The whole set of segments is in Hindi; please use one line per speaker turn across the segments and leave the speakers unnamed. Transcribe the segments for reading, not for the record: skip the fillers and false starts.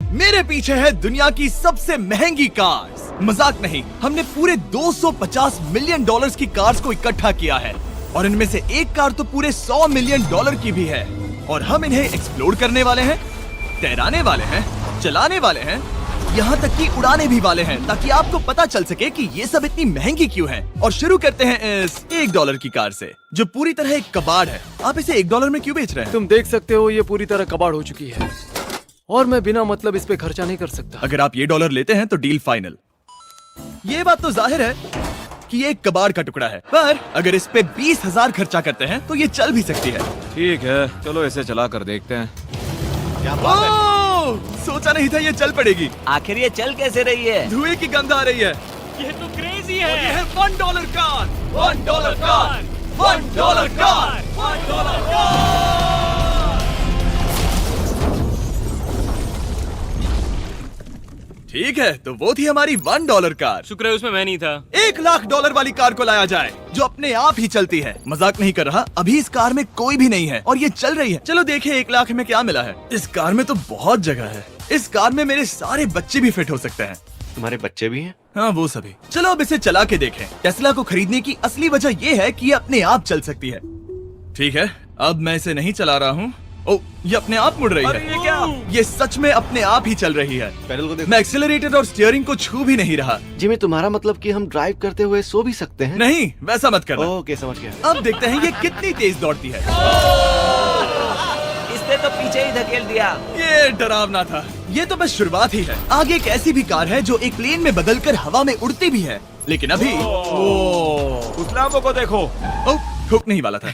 मेरे पीछे है दुनिया की सबसे महंगी कार्स। मजाक नहीं, हमने पूरे 250 मिलियन डॉलर्स की कार्स को इकट्ठा किया है और इनमें से एक कार तो पूरे 100 मिलियन डॉलर की भी है। और हम इन्हें एक्सप्लोर करने वाले हैं, तैराने वाले हैं, चलाने वाले हैं, यहाँ तक कि उड़ाने भी वाले हैं, ताकि आपको पता चल सके कि ये सब इतनी महंगी क्यों है। और शुरू करते हैं इस $1 की कार से, जो पूरी तरह एक कबाड़ है। आप इसे $1 में क्यों बेच रहे हैं?
तुम देख सकते हो ये पूरी तरह कबाड़ हो चुकी है और मैं बिना मतलब इस पे खर्चा नहीं कर सकता।
अगर आप ये डॉलर लेते हैं तो डील फाइनल। ये बात तो जाहिर है कि ये एक कबाड़ का टुकड़ा है, पर अगर इस पे 20,000 खर्चा करते हैं तो ये चल भी सकती है।
ठीक है, चलो इसे चला कर देखते हैं।
क्या बात है? सोचा नहीं था ये चल पड़ेगी।
आखिर ये चल कैसे रही है?
धुएं की गंध आ रही है।
ये तो क्रेजी
और
है।
ये है $1 कार, $1 कार, $1 कार, $1 कार। ठीक है, तो वो थी हमारी $1 कार।
शुक्र है उसमें मैं नहीं था।
$1,00,000 वाली कार को लाया जाए, जो अपने आप ही चलती है। मजाक नहीं कर रहा, अभी इस कार में कोई भी नहीं है और ये चल रही है। चलो देखें 1,00,000 में क्या मिला है। इस कार में तो बहुत जगह है। इस कार में मेरे सारे बच्चे भी फिट हो सकते हैं।
तुम्हारे बच्चे भी हैं?
हाँ, वो सभी। चलो अब इसे चला के देखें। टेस्ला को खरीदने की असली वजह ये है कि ये अपने आप चल सकती है। ठीक है, अब मैं इसे नहीं चला रहा हूँ। ओ, ये अपने आप मुड़ रही है।
ये क्या?
ये सच में अपने आप ही चल रही है।
पैडल को देखो।
मैं एक्सेलरेटर और स्टीयरिंग को छू भी नहीं रहा।
जिमी, तुम्हारा मतलब कि हम ड्राइव करते हुए सो भी सकते हैं?
नहीं, वैसा मत करना।
ओके, समझ गया।
अब देखते हैं ये कितनी तेज दौड़ती है।
इसने तो पीछे ही धकेल दिया।
ये डरावना था। ये तो बस शुरुआत ही है। आगे एक ऐसी भी कार है जो एक प्लेन में बदलकर हवा में उड़ती भी है, लेकिन अभी
उस लाम्बो को देखो।
ठोकने ही वाला था।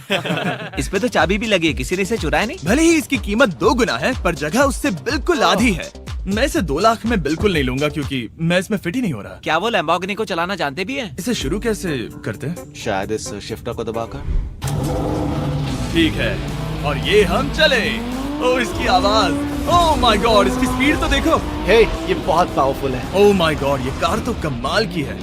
इस पे तो चाबी भी लगी है, किसी ने इसे चुराया नहीं।
भले ही इसकी कीमत 2 गुना है, पर जगह उससे बिल्कुल आधी है। मैं इसे 2 लाख में बिल्कुल नहीं लूंगा, क्योंकि मैं इसमें फिट ही नहीं हो रहा।
क्या वो लैम्बोर्गिनी को चलाना जानते भी हैं?
इसे शुरू कैसे करते हैं?
शायद इस शिफ्टर को दबाकर।
ठीक है, और ये हम चले। ओ, इसकी आवाज, ओह माय गॉड, इसकी स्पीड तो देखो।
हे, ये बहुत पावरफुल है।
ओह माय गॉड, ये कार तो कमाल की है।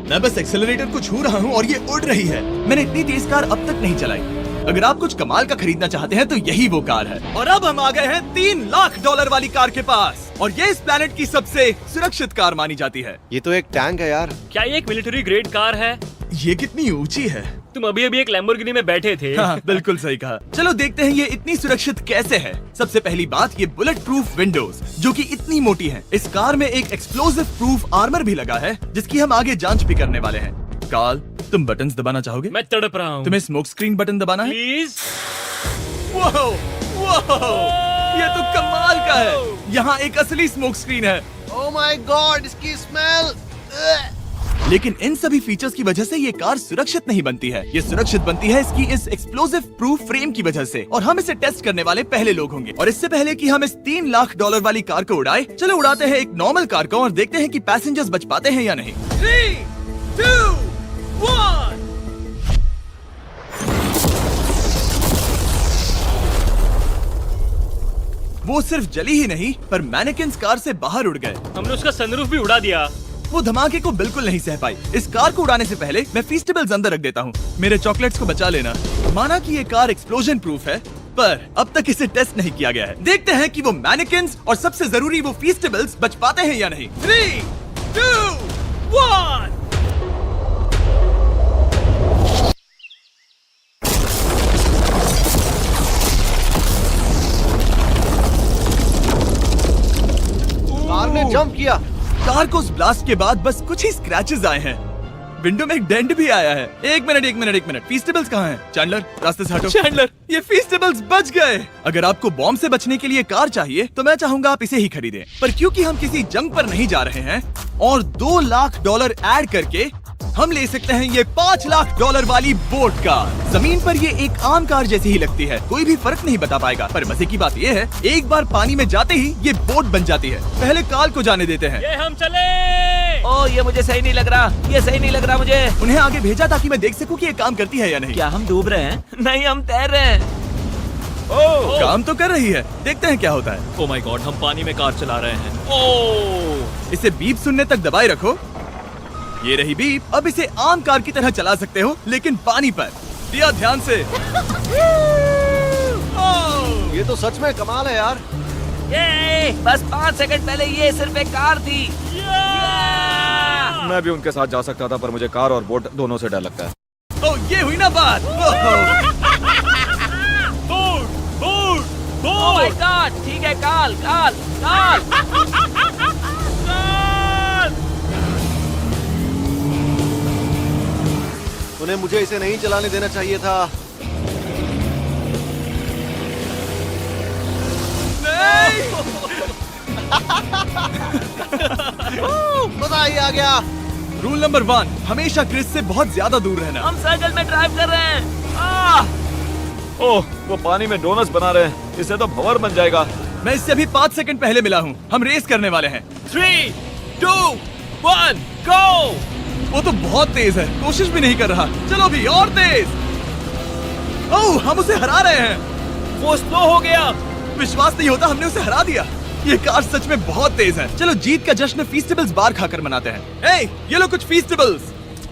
मैं बस एक्सेलरेटर को छू रहा हूँ और ये उड़ रही है। मैंने इतनी तेज कार अब तक नहीं चलाई। अगर आप कुछ कमाल का खरीदना चाहते हैं तो यही वो कार है। और अब हम आ गए हैं $3,00,000 वाली कार के पास, और ये इस प्लेनेट की सबसे सुरक्षित कार मानी जाती है।
ये तो एक टैंक है यार।
क्या ये एक मिलिट्री ग्रेड कार है?
ये कितनी ऊंची है।
तुम अभी अभी एक लैम्बोर्गिनी में बैठे थे।
हाँ, बिल्कुल सही कहा। चलो देखते हैं ये इतनी सुरक्षित कैसे है। सबसे पहली बात, ये बुलेट प्रूफ विंडोज, जो कि इतनी मोटी हैं। इस कार में एक एक्सप्लोसिव प्रूफ आर्मर भी लगा है, जिसकी हम आगे जांच भी करने वाले हैं। कार्ल, तुम बटन्स दबाना चाहोगे?
मैं तड़प रहा हूँ।
तुम्हें स्मोक स्क्रीन बटन दबाना है?
प्लीज।
वो, ये तो कमाल का है। यहाँ एक असली स्मोक स्क्रीन है।
ओह माय गॉड, इसकी स्मेल।
लेकिन इन सभी फीचर्स की वजह से ये कार सुरक्षित नहीं बनती है। ये सुरक्षित बनती है इसकी इस एक्सप्लोसिव प्रूफ फ्रेम की वजह से, और हम इसे टेस्ट करने वाले पहले लोग होंगे। और इससे पहले कि हम इस $3,00,000 वाली कार को उड़ाए, चलो उड़ाते हैं एक नॉर्मल कार को और देखते हैं कि पैसेंजर्स बच पाते हैं या नहीं। 3, 2, 1। वो सिर्फ जली ही नहीं, पर मैनेकिन्स कार से बाहर उड़ गए।
हमने उसका सनरूफ भी उड़ा दिया।
वो धमाके को बिल्कुल नहीं सह पाई। इस कार को उड़ाने से पहले मैं फीस्टेबल्स अंदर रख देता हूँ। मेरे चॉकलेट्स को बचा लेना। माना कि ये कार एक्सप्लोजन प्रूफ है, पर अब तक इसे टेस्ट नहीं किया गया है। देखते हैं कि वो मैनेकिन्स और सबसे जरूरी वो फीस्टेबल्स बच पाते हैं या नहीं। 3, 2, 1।
कार ने जंप किया।
कार को उस ब्लास्ट के बाद बस कुछ ही स्क्रैचेस आए हैं। विंडो में एक डेंट भी आया है। एक मिनट, फीस्टेबल्स कहाँ हैं? चैंडलर, रास्ते से हटो। चैंडलर, ये फीस्टेबल्स बच गए। अगर आपको बॉम्ब से बचने के लिए कार चाहिए तो मैं चाहूंगा आप इसे ही खरीदें। पर क्योंकि हम किसी जंग पर नहीं जा रहे हैं और $2,00,000 ऐड करके हम ले सकते हैं ये $5,00,000 वाली बोट कार। जमीन पर ये एक आम कार जैसी ही लगती है, कोई भी फर्क नहीं बता पाएगा। पर मजे की बात ये है, एक बार पानी में जाते ही ये बोट बन जाती है। पहले काल को जाने देते हैं।
ये हम चले।
ओह, ये मुझे सही नहीं लग रहा। ये सही नहीं लग रहा मुझे।
उन्हें आगे भेजा ताकि मैं देख सकूं कि ये काम करती है या नहीं।
क्या हम डूब रहे हैं? नहीं, हम तैर रहे हैं।
ओह, काम तो कर रही है। देखते हैं क्या होता है।
ओह माय गॉड, हम पानी में कार चला रहे हैं। ओह,
इसे बीप सुनने तक दबाए रखो। ये रही बीप। अब इसे आम कार की तरह चला सकते हो, लेकिन पानी पर। दिया ध्यान से।
ये तो सच में कमाल है यार।
ये बस 5 सेकंड पहले ये सिर्फ एक कार थी।
मैं भी उनके साथ जा सकता था, पर मुझे कार और बोट दोनों से डर लगता है।
ओह, ये हुई ना बात।
ओह माय गॉड, ठीक है, काल काल काल।
उन्हें मुझे इसे नहीं चलाने देना चाहिए था। मजा ही आ गया।
रूल नंबर 1, हमेशा क्रिस से बहुत ज्यादा दूर रहना।
हम सर्कल में ड्राइव कर रहे हैं। आह!
ओह, वो पानी में डोनट्स बना रहे हैं, इससे तो भंवर बन जाएगा।
मैं इससे अभी 5 सेकंड पहले मिला हूँ। हम रेस करने वाले हैं।
3, 2, 1, go!
वो तो बहुत तेज है, कोशिश भी नहीं कर रहा। चलो भी और तेज। ओह, हम उसे हरा रहे हैं।
वो स्लो हो गया।
विश्वास नहीं होता, हमने उसे हरा दिया। ये कार सच में बहुत तेज है। चलो जीत का जश्न फीस्टेबल्स बार खाकर मनाते हैं। ए, ये लो कुछ फीस्टेबल्स।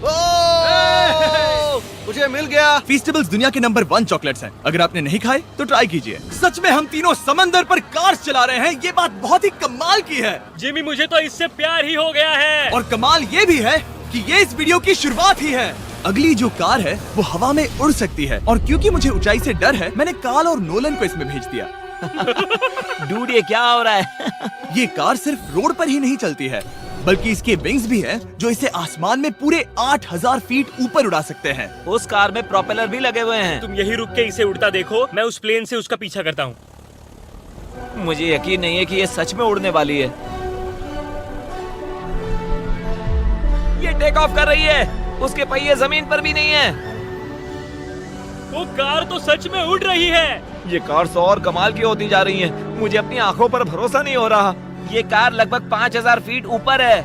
ओह, मुझे मिल गया।
फीस्टेबल्स दुनिया के नंबर 1 चॉकलेट्स हैं। अगर आपने नहीं खाए तो ट्राई कीजिए। सच में हम तीनों समंदर पर कार चला रहे हैं। ये बात बहुत ही कमाल की है।
जिमी, मुझे तो इससे प्यार ही हो गया है।
और कमाल ये भी है कि ये इस वीडियो की शुरुआत ही है। अगली जो कार है वो हवा में उड़ सकती है, और क्योंकि मुझे ऊंचाई से डर है, मैंने काल और नोलन को इसमें भेज दिया।
डूड, ये क्या हो रहा है?
ये कार सिर्फ रोड पर ही नहीं चलती है, बल्कि इसके विंग्स भी हैं, जो इसे आसमान में पूरे 8000 फीट ऊपर उड़ा सकते हैं।
उस कार में प्रोपेलर भी लगे हुए हैं।
तुम यही रुक के इसे उड़ता देखो, मैं उस प्लेन से उसका पीछा करता हूँ।
मुझे यकीन नहीं है कि ये सच में उड़ने वाली है। ये टेक ऑफ कर रही है। उसके पहिए जमीन पर भी नहीं है।
वो कार तो सच में उड़ रही है।
ये कार तो और कमाल की होती जा रही है। मुझे अपनी आंखों पर भरोसा नहीं हो रहा।
ये कार लगभग 5000 फीट ऊपर है।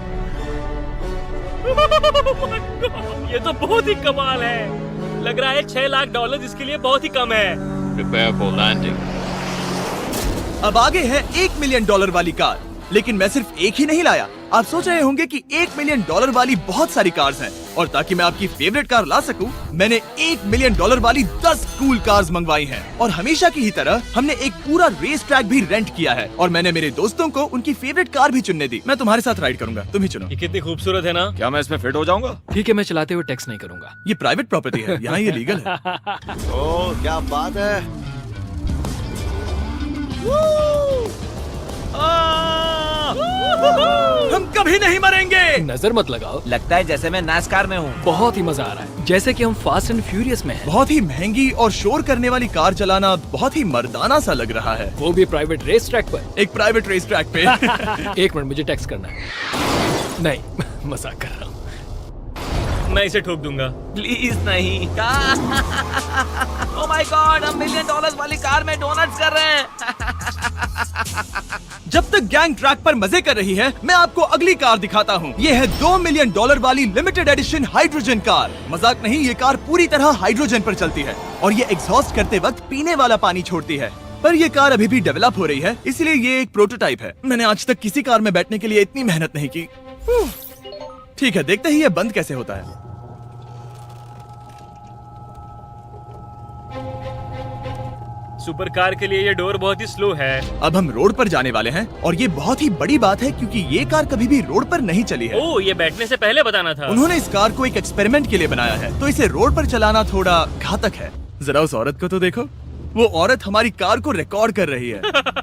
ये तो बहुत ही कमाल है। लग रहा है $6 लाख इसके लिए बहुत ही कम है।
Prepare for landing.
अब आगे है $1 मिलियन वाली कार, लेकिन मैं सिर्फ एक ही नहीं लाया। आप सोच रहे होंगे कि $1 मिलियन वाली बहुत सारी कार्स हैं, और ताकि मैं आपकी फेवरेट कार ला सकूं, मैंने $1 मिलियन वाली 10 कूल कार्स मंगवाई हैं। और हमेशा की ही तरह हमने एक पूरा रेस ट्रैक भी रेंट किया है, और मैंने मेरे दोस्तों को उनकी फेवरेट कार भी चुनने दी। मैं तुम्हारे साथ राइड करूंगा, तुम ही चुनो।
ये कितनी खूबसूरत है ना।
क्या मैं इसमें फिट हो जाऊंगा?
ठीक है, मैं चलाते हुए टेक्स्ट नहीं करूंगा।
ये प्राइवेट प्रॉपर्टी है, यहाँ ये लीगल है।
ओह, क्या बात है।
हम कभी नहीं मरेंगे।
नजर मत लगाओ।
लगता है जैसे मैं नास्कार में हूँ।
बहुत ही मजा आ रहा है, जैसे कि हम फास्ट एंड फ्यूरियस में हैं।
बहुत ही महंगी और शोर करने वाली कार चलाना बहुत ही मर्दाना सा लग रहा है।
वो भी प्राइवेट रेस ट्रैक पर।
एक प्राइवेट रेस ट्रैक पे।
1 मिनट, मुझे टेक्स्ट करना है। नहीं, मजाक कर रहा हूँ।
मैं इसे ठोक दूंगा।
प्लीज नहीं। ओह माय गॉड, हम $1 मिलियन वाली कार में डोनट्स कर रहे हैं।
जब तक गैंग ट्रैक पर मजे कर रही है, मैं आपको अगली कार दिखाता हूँ। ये है $2 मिलियन वाली लिमिटेड एडिशन हाइड्रोजन कार। मजाक नहीं, ये कार पूरी तरह हाइड्रोजन पर चलती है, और ये एग्जॉस्ट करते वक्त पीने वाला पानी छोड़ती है। पर ये कार अभी भी डेवलप हो रही है, इसलिए ये एक प्रोटोटाइप है। मैंने आज तक किसी कार में बैठने के लिए इतनी मेहनत नहीं की। ठीक है, देखते ही ये बंद कैसे होता है।
सुपर कार के लिए ये डोर बहुत ही स्लो है।
अब हम रोड पर जाने वाले हैं, और ये बहुत ही बड़ी बात है क्योंकि ये कार कभी भी रोड पर नहीं चली है।
ओह, ये बैठने से पहले बताना था।
उन्होंने इस कार को एक एक्सपेरिमेंट के लिए बनाया है, तो इसे रोड पर चलाना थोड़ा घातक है। जरा उस औरत को तो देखो, वो औरत हमारी कार को रिकॉर्ड कर रही है।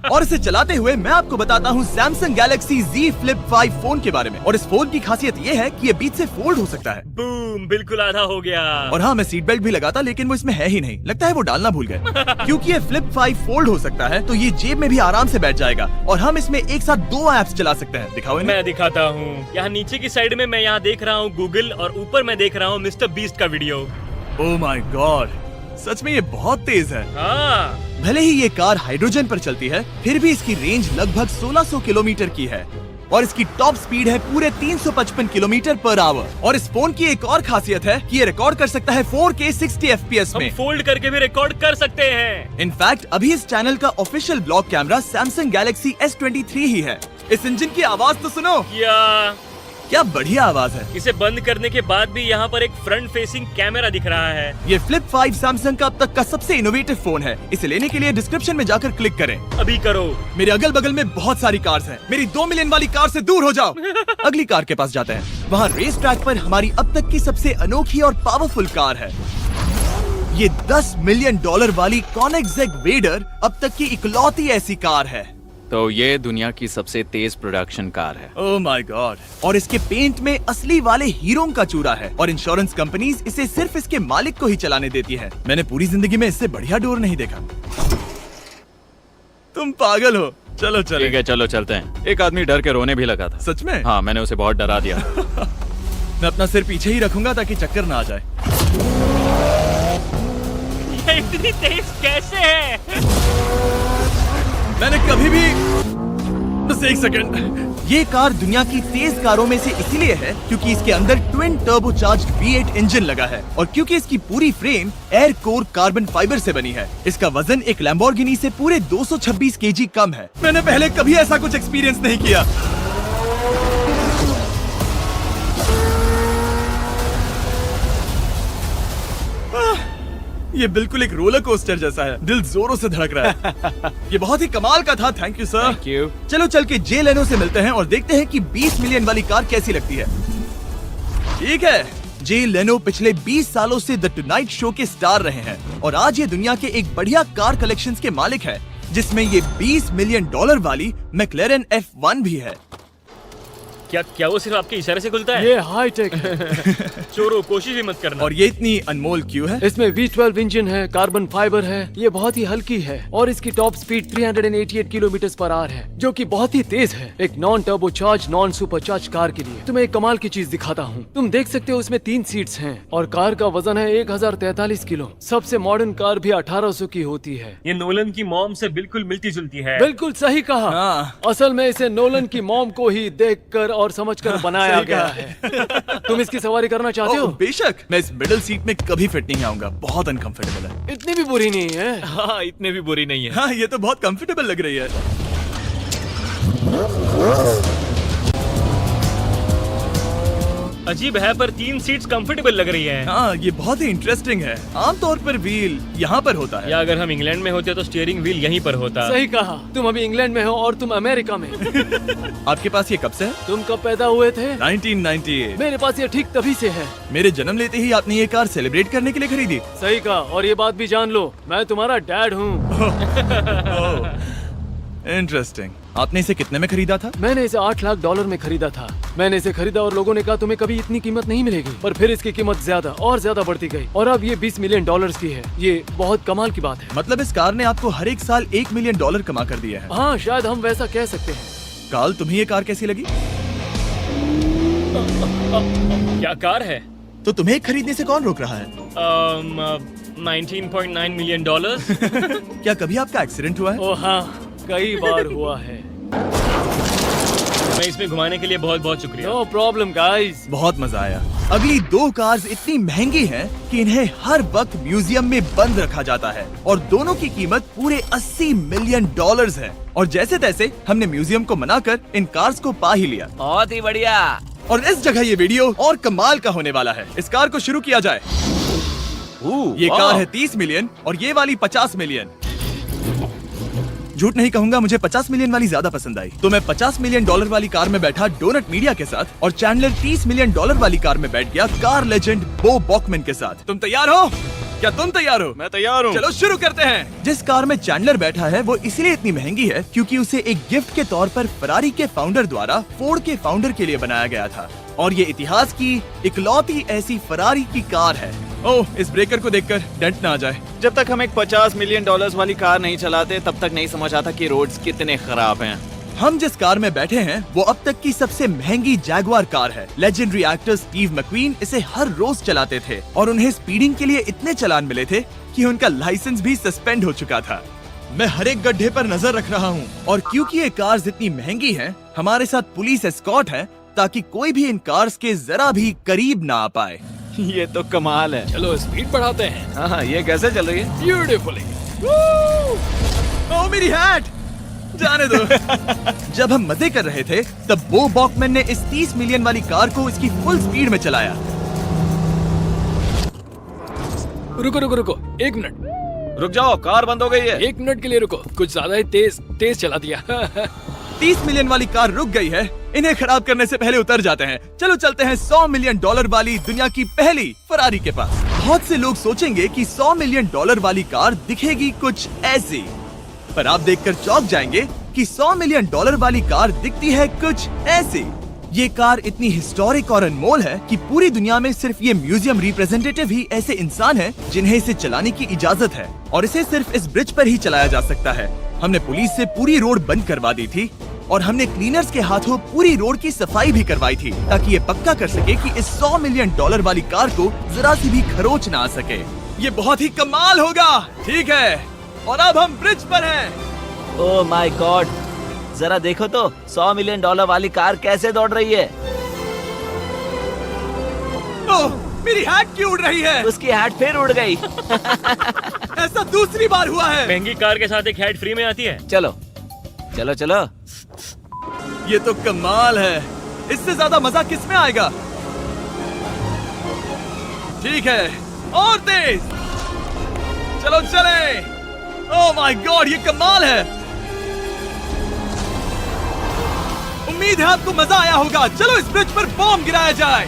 और इसे चलाते हुए मैं आपको बताता हूँ Samsung Galaxy Z Flip 5 phone के बारे में। और इस फोन की खासियत ये है कि ये बीच से फोल्ड हो सकता है।
बूम, बिल्कुल आधा हो गया।
और हाँ, मैं सीट बेल्ट भी लगाता, लेकिन वो इसमें है ही नहीं। लगता है वो डालना भूल गए। क्योंकि ये Flip 5 फोल्ड हो सकता है, तो ये जेब में भी आराम से बैठ जाएगा, और हम इसमें एक साथ 2 ऐप्स चला सकते हैं। दिखाओ इन्हें।
मैं दिखाता हूँ। यहाँ नीचे की साइड में मैं यहाँ देख रहा हूँ गूगल, और ऊपर मैं देख रहा हूँ मिस्टर बीस्ट का वीडियो।
ओह माय गॉड, सच में ये बहुत तेज है।
हाँ,
भले ही ये कार हाइड्रोजन पर चलती है, फिर भी इसकी रेंज लगभग 1600 किलोमीटर की है, और इसकी टॉप स्पीड है पूरे 355 किलोमीटर पर आवर। और इस फोन की एक और खासियत है कि ये रिकॉर्ड कर सकता है 4K 60 FPS
हम
में।
फोल्ड करके भी रिकॉर्ड कर सकते हैं।
इनफैक्ट अभी इस चैनल का official blog camera Samsung Galaxy S23 ही है। इस इंजन की आवाज तो सुनो।
या
क्या बढ़िया आवाज है।
इसे बंद करने के बाद भी यहाँ पर एक फ्रंट फेसिंग कैमरा दिख रहा है।
ये फ्लिप 5 सैमसंग का अब तक का सबसे इनोवेटिव फोन है। इसे लेने के लिए डिस्क्रिप्शन में जाकर क्लिक करें।
अभी करो।
मेरे अगल बगल में बहुत सारी कार्स हैं। मेरी 2 मिलियन वाली कार से दूर हो जाओ। अगली कार के पास जाते हैं। वहाँ रेस ट्रैक पर हमारी अब तक की सबसे अनोखी और पावरफुल कार है। ये $10 मिलियन वाली कॉनिग्सेग वेडर अब तक की इकलौती ऐसी कार है।
तो ये दुनिया की सबसे तेज प्रोडक्शन कार है।
Oh my God. और इसके पेंट में असली वाले हीरो का चूरा है और इंश्योरेंस कंपनीज इसे सिर्फ इसके मालिक को ही चलाने देती है। मैंने पूरी जिंदगी में इससे बढ़िया डोर नहीं देखा। तुम पागल हो। चलो
ठीक
चलो।
है चलो चलते हैं। एक आदमी डर के रोने भी लगा था।
सच में?
हाँ, मैंने उसे बहुत डरा दिया।
मैं अपना सिर पीछे ही रखूंगा ताकि चक्कर ना आ जाए।
ये इतनी तेज कैसे है?
मैंने कभी भी बस एक सेकंड। ये कार दुनिया की तेज कारों में से इसीलिए है क्योंकि इसके अंदर ट्विन टर्बोचार्ज्ड V8 इंजन लगा है और क्योंकि इसकी पूरी frame air core carbon fibre से बनी है। इसका वजन एक लैम्बोर्गिनी से पूरे 226 kg कम है। मैंने पहले कभी ऐसा कुछ एक्सपीरियंस नहीं किया। ये बिल्कुल एक रोलर कोस्टर जैसा है। दिल जोरों से धड़क रहा है। ये बहुत ही कमाल का था। Thank you sir.
Thank you.
चलो चल के जे लेनो से मिलते हैं और देखते हैं कि 20 मिलियन वाली कार कैसी लगती है। ठीक है, जे लेनो पिछले 20 सालों से द टुनाइट शो के स्टार रहे हैं और आज ये दुनिया के एक बढ़िया कार कलेक्शंस के मालिक है, जिसमें ये $20 मिलियन वाली मैक्लेरन F1 भी है।
क्या वो सिर्फ आपके इशारे से खुलता है?
ये हाई टेक है।
चोरों, कोशिश भी मत करना।
और ये इतनी अनमोल क्यों है?
इसमें V12 इंजन है, कार्बन फाइबर है, ये बहुत ही हल्की है और इसकी top speed 388 kilometre per hour है, जो कि बहुत ही तेज है एक non turbocharge non supercharge car के लिए। तुम्हें एक कमाल की चीज दिखाता हूँ। तुम देख सकते हो उसमें 3 सीट्स हैं और कार का वजन है 1043 किलो। सबसे मॉडर्न कार भी 1800 की होती है।
ये नोलन की मॉम से बिल्कुल मिलती जुलती है।
बिल्कुल सही कहा।
हाँ।
असल में इसे नोलन की मॉम को ही देखकर और समझकर बनाया
सही
गया
कहा।
है। तुम इसकी सवारी करना चाहते हो?
ओह, बेशक। मैं इस मिडिल सीट में कभी फिट नहीं आऊंगा। बहुत अनकंफर्टेबल है।
इतनी भी बुरी नहीं है।
हाँ, इतने भी बुरी नहीं है।
हाँ, ये तो बहुत कंफर्टेबल लग रही है।
अजीब है पर 3 सीट्स कंफर्टेबल लग रही है।
हाँ, ये बहुत ही इंटरेस्टिंग है। आमतौर पर व्हील यहाँ पर होता है।
या अगर हम इंग्लैंड में होते तो स्टीयरिंग व्हील यहीं पर होता।
सही कहा। तुम अभी इंग्लैंड में हो और तुम अमेरिका में।
आपके पास ये कब से है?
तुम कब पैदा हुए थे?
1998।
मेरे पास ये ठीक तभी से है।
मेरे जन्म लेते ही आपने ये कार सेलिब्रेट करने के लिए खरीदी।
सही कहा। और ये बात भी जान लो, मैं तुम्हारा डैड हूँ।
इंटरेस्टिंग। आपने इसे कितने में खरीदा था?
मैंने इसे $8 लाख में खरीदा था। मैंने इसे खरीदा और लोगों ने कहा तुम्हें कभी इतनी कीमत नहीं मिलेगी, पर फिर इसकी कीमत ज्यादा और ज्यादा बढ़ती गई और अब ये $20 मिलियन की है। ये बहुत कमाल की बात है।
मतलब इस कार ने आपको हर एक साल $1 मिलियन कमा कर दिया है।
हाँ, शायद हम वैसा कह सकते हैं।
काल, तुम्हें ये कार कैसी लगी?
क्या कार है?
तो तुम्हें खरीदने से कौन रोक रहा है?
19.9 मिलियन डॉलर।
क्या कभी आपका एक्सीडेंट हुआ है?
ओ हाँ, कई बार हुआ है।
मैं इसमें घुमाने के लिए बहुत बहुत शुक्रिया।
No problem guys.
बहुत मजा आया। अगली 2 कार्स इतनी महंगी हैं कि इन्हें हर वक्त म्यूजियम में बंद रखा जाता है और दोनों की कीमत पूरे $80 मिलियन है। और जैसे तैसे हमने म्यूजियम को मनाकर इन कार्स को पा ही लिया।
बहुत ही बढ़िया।
और इस जगह ये वीडियो और कमाल का होने वाला है। इस कार को शुरू किया जाए। ये कार है 30 मिलियन और ये वाली 50 मिलियन। झूठ नहीं कहूंगा, मुझे 50 मिलियन वाली ज्यादा पसंद आई। तो मैं $50 मिलियन वाली कार में बैठा डोनट मीडिया के साथ और चैंडलर $30 मिलियन वाली कार में बैठ गया कार लेजेंड बो बॉकमैन के साथ। तुम तैयार हो? क्या तुम तैयार हो?
मैं तैयार हूँ।
चलो शुरू करते हैं। जिस कार में चैंडलर बैठा है वो इसलिए इतनी महंगी है क्योंकि उसे एक गिफ्ट के तौर पर फरारी के फाउंडर द्वारा फोर्ड के फाउंडर के लिए बनाया गया था और ये इतिहास की इकलौती ऐसी फरारी की कार है। ओह, इस ब्रेकर को देखकर डेंट ना आ जाए।
जब तक हम एक $50 मिलियन वाली कार नहीं चलाते तब तक नहीं समझ आता कि रोड्स कितने खराब हैं।
हम जिस कार में बैठे हैं वो अब तक की सबसे महंगी जैगवार कार है। लेजेंडरी एक्टर स्टीव मैक्वीन इसे हर रोज चलाते थे और उन्हें स्पीडिंग के लिए इतने चालान मिले थे कि उनका लाइसेंस भी सस्पेंड हो चुका था। मैं हर एक गड्ढे पर नजर रख रहा हूँ और क्योंकि ये कार्स इतनी महंगी हैं, हमारे साथ पुलिस एस्कॉर्ट है ताकि कोई भी इन कार्स के जरा भी करीब ना आ पाए।
ये तो कमाल है।
चलो स्पीड बढ़ाते हैं।
हाँ, ये कैसे चल रही है?
ब्यूटीफुली।
ओह, मेरी हैट! जाने दो। जब हम मजे कर रहे थे तब बो बॉकमैन ने इस 30 मिलियन वाली कार को इसकी फुल स्पीड में चलाया।
रुको रुको रुको, 1 मिनट।
रुक जाओ, कार बंद हो गई है।
1 मिनट के लिए रुको, कुछ ज्यादा ही तेज चला दिया।
30 मिलियन वाली कार रुक गई है। इन्हें खराब करने से पहले उतर जाते हैं। चलो चलते हैं $100 मिलियन वाली दुनिया की पहली फरारी के पास। बहुत से लोग सोचेंगे कि $100 मिलियन वाली कार दिखेगी कुछ ऐसी, पर आप देखकर चौंक जाएंगे कि $100 मिलियन वाली कार दिखती है कुछ ऐसी। ये कार इतनी हिस्टोरिक और अनमोल है कि पूरी दुनिया में सिर्फ ये म्यूजियम रिप्रेजेंटेटिव ही ऐसे इंसान हैं जिन्हें इसे चलाने की इजाजत है, और इसे सिर्फ इस ब्रिज पर ही चलाया जा सकता है। हमने पुलिस से पूरी रोड बंद करवा दी थी और हमने क्लीनर्स के हाथों पूरी रोड की सफाई भी करवाई थी, ताकि ये पक्का कर सके कि इस $100 मिलियन वाली कार को जरा सी भी खरोच ना आ सके। ये बहुत ही कमाल होगा, ठीक है? और अब हम ब्रिज पर हैं।
ओह माय गॉड, जरा देखो तो $100 मिलियन वाली कार कैसे दौड़ रही है।
ओह, मेरी हैट क्यों उड़ रही है?
उसकी हैट फिर उड़ गई।
ऐसा दूसरी बार हुआ है।
महंगी कार के साथ एक हेड फ्री में आती है।
चलो चलो चलो।
ये तो कमाल है। इससे ज्यादा मजा किस में आएगा? ठीक है, और तेज। चलो चले। ओह माय गॉड, ये कमाल है। उम्मीद है आपको मजा आया होगा। चलो इस ब्रिज पर बॉम्ब गिराया जाए।